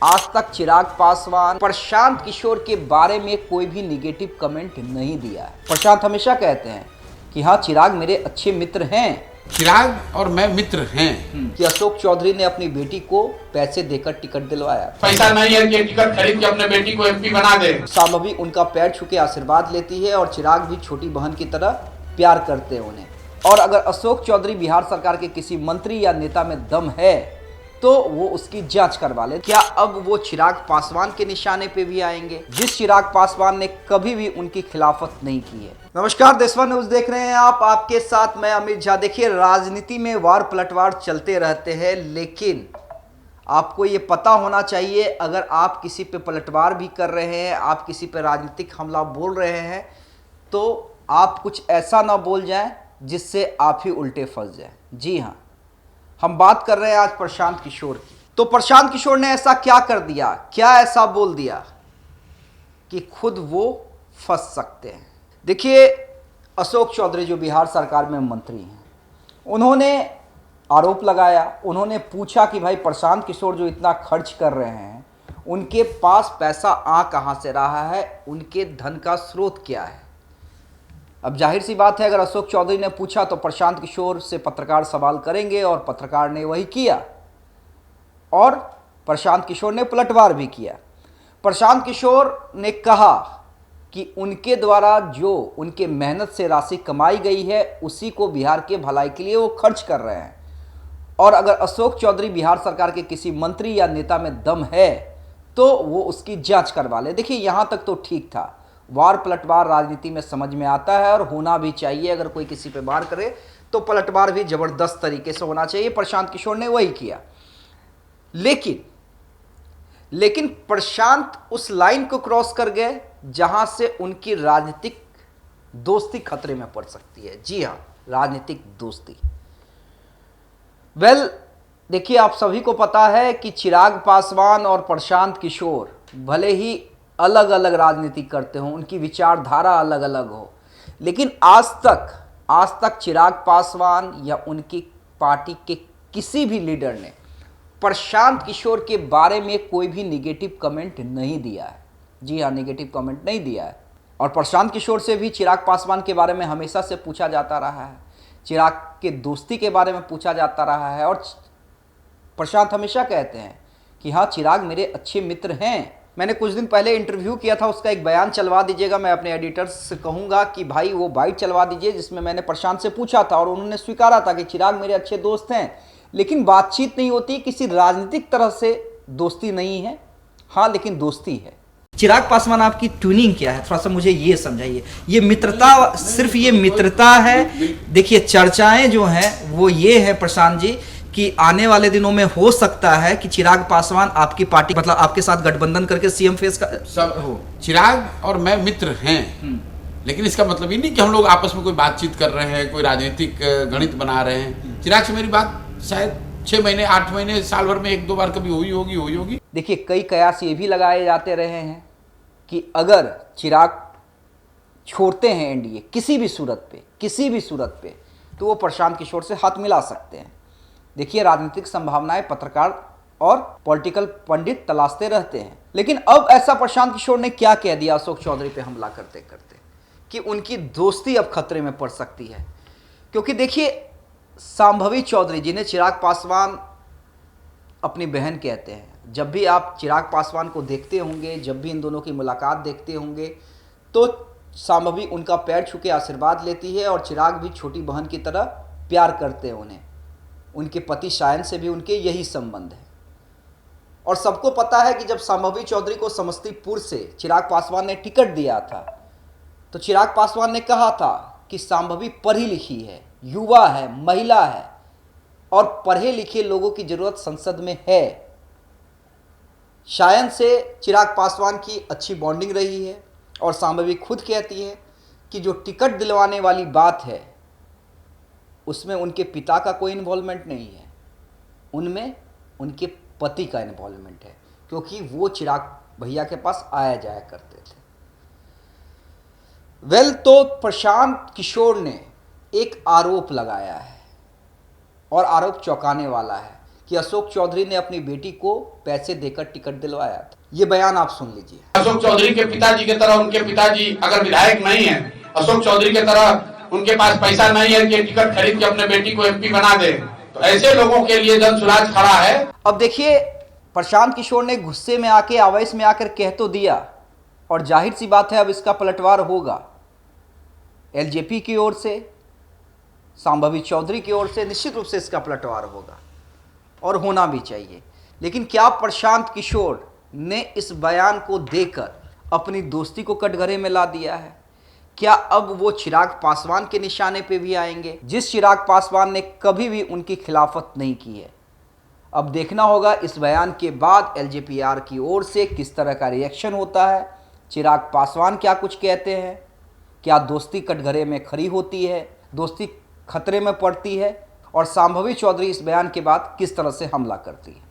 आज तक चिराग पासवान प्रशांत किशोर के बारे में कोई भी निगेटिव कमेंट नहीं दिया है। प्रशांत हमेशा कहते हैं कि हाँ चिराग मेरे अच्छे मित्र हैं। चिराग और मैं मित्र हैं। कि अशोक चौधरी ने अपनी बेटी को पैसे देकर टिकट दिलवाया। पैसा नहीं है कि टिकट खरीद के अपने बेटी को एमपी बना दे। सामवी उनका पैर छू के आशीर्वाद लेती है और चिराग भी छोटी बहन की तरह प्यार करते हैं उन्हें। और अगर अशोक चौधरी बिहार सरकार के किसी मंत्री या नेता में दम है तो वो उसकी जांच करवा ले। क्या अब वो चिराग पासवान के निशाने पे भी आएंगे, जिस चिराग पासवान ने कभी भी उनकी खिलाफत नहीं की है। नमस्कार, देशवा न्यूज देख रहे हैं आप, आपके साथ मैं अमित झा। देखिए, राजनीति में वार पलटवार चलते रहते हैं, लेकिन आपको ये पता होना चाहिए अगर आप किसी पे पलटवार भी कर रहे हैं, आप किसी पे राजनीतिक हमला बोल रहे हैं, तो आप कुछ ऐसा ना बोल जाएं जिससे आप ही उल्टे फंस जाएं। जी हाँ, हम बात कर रहे हैं आज प्रशांत किशोर की। तो प्रशांत किशोर ने ऐसा क्या कर दिया, क्या ऐसा बोल दिया कि खुद वो फंस सकते हैं। देखिए, अशोक चौधरी जो बिहार सरकार में मंत्री हैं, उन्होंने आरोप लगाया, उन्होंने पूछा कि भाई प्रशांत किशोर जो इतना खर्च कर रहे हैं, उनके पास पैसा आ कहाँ से रहा है, उनके धन का स्रोत क्या है। अब जाहिर सी बात है, अगर अशोक चौधरी ने पूछा तो प्रशांत किशोर से पत्रकार सवाल करेंगे और पत्रकार ने वही किया और प्रशांत किशोर ने पलटवार भी किया। प्रशांत किशोर ने कहा कि उनके द्वारा जो उनके मेहनत से राशि कमाई गई है उसी को बिहार के भलाई के लिए वो खर्च कर रहे हैं। और अगर अशोक चौधरी बिहार सरकार के किसी मंत्री या नेता में दम है तो वो उसकी जांच करवा ले। देखिए, यहाँ तक तो ठीक था। वार पलटवार राजनीति में समझ में आता है और होना भी चाहिए। अगर कोई किसी पे वार करे तो पलटवार भी जबरदस्त तरीके से होना चाहिए। प्रशांत किशोर ने वही किया। लेकिन प्रशांत उस लाइन को क्रॉस कर गए जहां से उनकी राजनीतिक दोस्ती खतरे में पड़ सकती है। जी हां, राजनीतिक दोस्ती। देखिए, आप सभी को पता है कि चिराग पासवान और प्रशांत किशोर भले ही अलग अलग राजनीति करते हों, उनकी विचारधारा अलग अलग हो, लेकिन आज तक चिराग पासवान या उनकी पार्टी के किसी भी लीडर ने प्रशांत किशोर के बारे में कोई भी निगेटिव कमेंट नहीं दिया है। जी हाँ, निगेटिव कमेंट नहीं दिया है। और प्रशांत किशोर से भी चिराग पासवान के बारे में हमेशा से पूछा जाता रहा है, चिराग के दोस्ती के बारे में पूछा जाता रहा है। और प्रशांत हमेशा कहते हैं कि हाँ चिराग मेरे अच्छे मित्र हैं। मैंने कुछ दिन पहले इंटरव्यू किया था, उसका एक बयान चलवा दीजिएगा। मैं अपने एडिटर्स से कहूँगा कि भाई वो बाइट चलवा दीजिए जिसमें मैंने प्रशांत से पूछा था और उन्होंने स्वीकारा था कि चिराग मेरे अच्छे दोस्त हैं, लेकिन बातचीत नहीं होती, किसी राजनीतिक तरह से दोस्ती नहीं है। हाँ, लेकिन दोस्ती है। चिराग पासवान, आपकी ट्यूनिंग क्या है, थोड़ा सा मुझे ये समझाइए। ये मित्रता, सिर्फ ये मित्रता है? देखिए, चर्चाएं जो हैं वो ये है प्रशांत जी कि आने वाले दिनों में हो सकता है कि चिराग पासवान आपकी पार्टी, मतलब आपके साथ गठबंधन करके सीएम फेस का सब हो। चिराग और मैं मित्र हैं, लेकिन इसका मतलब ये नहीं कि हम लोग आपस में कोई बातचीत कर रहे हैं, कोई राजनीतिक गणित बना रहे हैं। चिराग से मेरी बात शायद 6 महीने 8 महीने साल भर में 1-2 बार कभी हुई होगी। देखिए, कई कयास ये भी लगाए जाते रहे हैं कि अगर चिराग छोड़ते हैं एनडीए किसी भी सूरत पे तो वो प्रशांत किशोर से हाथ मिला सकते हैं। देखिए, राजनीतिक संभावनाएं पत्रकार और पॉलिटिकल पंडित तलाशते रहते हैं, लेकिन अब ऐसा प्रशांत किशोर ने क्या कह दिया अशोक चौधरी पे हमला करते करते कि उनकी दोस्ती अब खतरे में पड़ सकती है। क्योंकि देखिए, शांभवी चौधरी जिन्हें चिराग पासवान अपनी बहन कहते हैं, जब भी आप चिराग पासवान को देखते होंगे, जब भी इन दोनों की मुलाकात देखते होंगे, तो शांभवी उनका पैर छू के आशीर्वाद लेती है और चिराग भी छोटी बहन की तरह प्यार करते हैं उन्हें। उनके पति शायन से भी उनके यही संबंध है। और सबको पता है कि जब शांभवी चौधरी को समस्तीपुर से चिराग पासवान ने टिकट दिया था तो चिराग पासवान ने कहा था कि शांभवी पढ़ी लिखी है, युवा है, महिला है और पढ़े लिखे लोगों की जरूरत संसद में है। शायन से चिराग पासवान की अच्छी बॉन्डिंग रही है और शांभवी खुद कहती है कि जो टिकट दिलवाने वाली बात है उसमें उनके पिता का कोई इन्वॉल्वमेंट नहीं है, उनमें उनके पति का इन्वॉल्वमेंट है, क्योंकि वो चिराग भैया के पास आया जाया करते थे। तो प्रशांत किशोर ने एक आरोप लगाया है और आरोप चौंकाने वाला है कि अशोक चौधरी ने अपनी बेटी को पैसे देकर टिकट दिलवाया था। ये बयान आप सुन लीजिए। अशोक चौधरी के पिताजी की तरह उनके पिताजी अगर विधायक नहीं है, अशोक चौधरी की तरह उनके पास पैसा नहीं है कि टिकट खरीद के अपने बेटी को एमपी बना दे, तो ऐसे लोगों के लिए जनसुराज खड़ा है। अब देखिए, प्रशांत किशोर ने गुस्से में आके, आवेश में आकर कह तो दिया, और जाहिर सी बात है अब इसका पलटवार होगा। एलजेपी की ओर से, सांभवी चौधरी की ओर से निश्चित रूप से इसका पलटवार होगा और होना भी चाहिए। लेकिन क्या प्रशांत किशोर ने इस बयान को देकर अपनी दोस्ती को कटघरे में ला दिया है? क्या अब वो चिराग पासवान के निशाने पे भी आएंगे, जिस चिराग पासवान ने कभी भी उनकी खिलाफत नहीं की है? अब देखना होगा इस बयान के बाद एलजेपीआर की ओर से किस तरह का रिएक्शन होता है। चिराग पासवान क्या कुछ कहते हैं? क्या दोस्ती कटघरे में खड़ी होती है, दोस्ती खतरे में पड़ती है? और सांभवी चौधरी इस बयान के बाद किस तरह से हमला करती है?